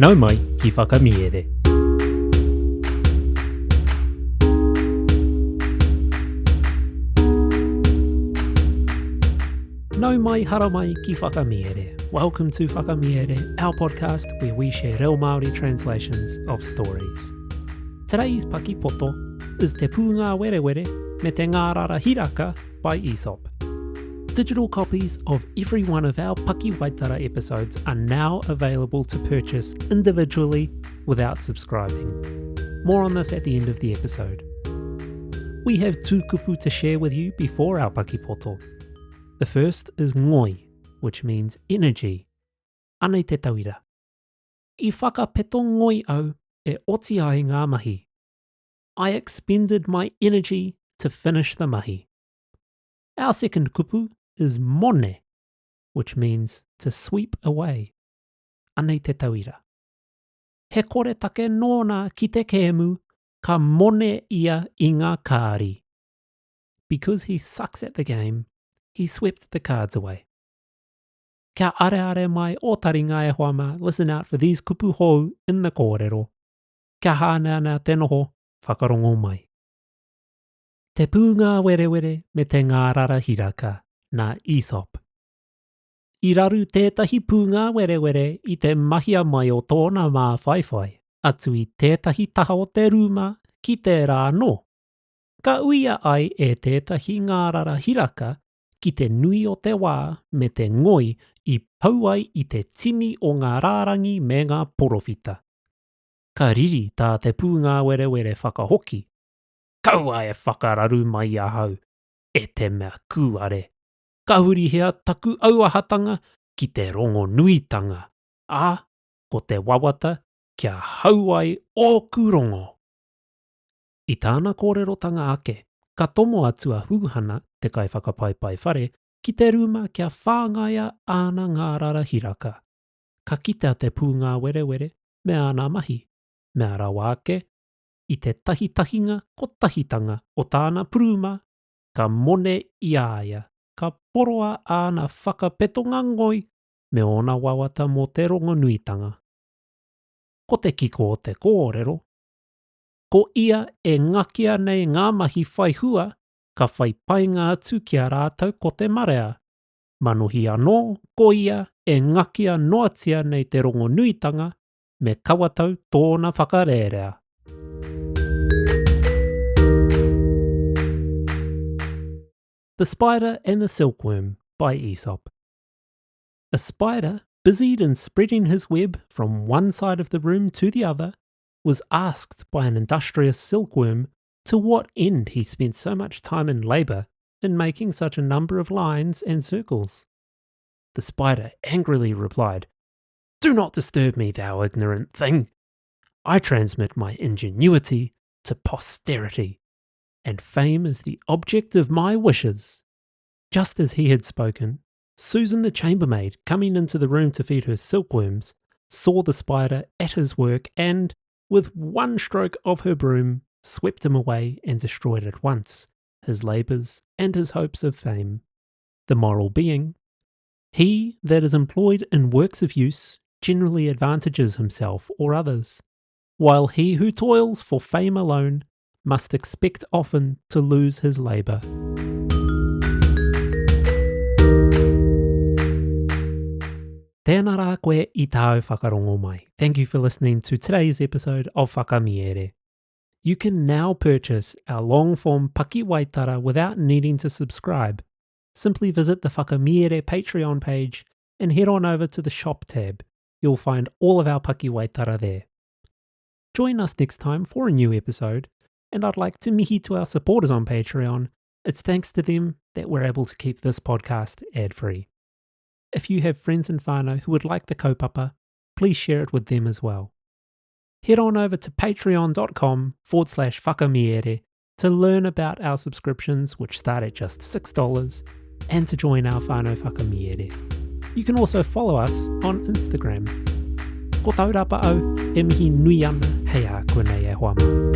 Nau mai ki whakamiere. Nau mai hara mai ki whakamiere. Welcome to Whakamiere, our podcast where we share reo Māori translations of stories. Today's Paki Poto is Te Pūngāwerewere me Te Ngārara Hiraka by Aesop. Digital copies of every one of our Paki Waitara episodes are now available to purchase individually without subscribing. More on this at the end of the episode. We have two kupu to share with you before our Paki Poto. The first is ngoi, which means energy. Anei te tauira. I whakapeto ngoi au e oti ai ngā mahi. I expended my energy to finish the mahi. Our second kupu is mone, which means to sweep away. Anei te tauira. He kore take nōna ki te kēmu, ka mone ia I ngā kāri. Because he sucks at the game, he swept the cards away. Kia are mai o taringa e hoama, listen out for these kupu hou in the kōrero. Kia hānea nā te noho, whakarongo mai. Te Pūngāwerewere me te Ngārara Hiraka, nā Aesop. I raru tētahi Pūngāwerewere I te mahia mai o tōna mā whaiwhai, atu I tētahi taha o te rūma ki te rā no. Ka uia ai e tētahi Ngārara Hiraka ki te nui o te wā me te ngoi I pau ai I te tini o ngā rārangi me ngā porowhita. Ka riri tā te Pūngāwerewere whakahoki. Kaua e whakararu mai ahau, e te mea kūare. Ka hurihia taku auahatanga ki te rongo nuitanga. Ā, ko te wawata kia hau ai o kūrongo. I tāna kōrerotanga ake, ka tomo atu a hūhana te kai whakapaipai whare ki te rūma kia whāngaia āna Ngārara Hiraka. Ka kita te Pūngāwerewere me āna mahi, me ara wāke, I te tahitahinga ko tahitanga o tāna puruma, ka mone I aia, ka poroa āna whakapetonga ngoi me ona wawata mo te rongo nuitanga. Ko te kiko o te kōrero, ko ia e ngakia nei ngā mahi whaihua, ka whaipainga atu kia rātau ko te marea. Manohi anō, ko ia e ngakia noatia nei te rongo nuitanga, me kawatau tōna whakarerea. The Spider and the Silkworm by Aesop. A spider, busied in spreading his web from one side of the room to the other, was asked by an industrious silkworm to what end he spent so much time and labour in making such a number of lines and circles. The spider angrily replied, "Do not disturb me, thou ignorant thing. I transmit my ingenuity to posterity, and fame is the object of my wishes." Just as he had spoken, Susan the chambermaid, coming into the room to feed her silkworms, saw the spider at his work and, with one stroke of her broom, swept him away and destroyed at once his labours and his hopes of fame. The moral being, he that is employed in works of use generally advantages himself or others, while he who toils for fame alone must expect often to lose his labour. Tēnā rā koe I tāu whakarongo mai. Thank you for listening to today's episode of Whakamiere. You can now purchase our long-form Paki Waitara without needing to subscribe. Simply visit the Whakamiere Patreon page and head on over to the shop tab. You'll find all of our Paki Waitara there. Join us next time for a new episode, and I'd like to mihi to our supporters on Patreon. It's thanks to them that we're able to keep this podcast ad-free. If you have friends in whānau who would like the kaupapa, please share it with them as well. Head on over to patreon.com/whakamiere to learn about our subscriptions, which start at just $6, and to join our whānau whakamiere. You can also follow us on Instagram. Ko Taurapa au, e mihi nui ana hei a koe nei e hoa mau.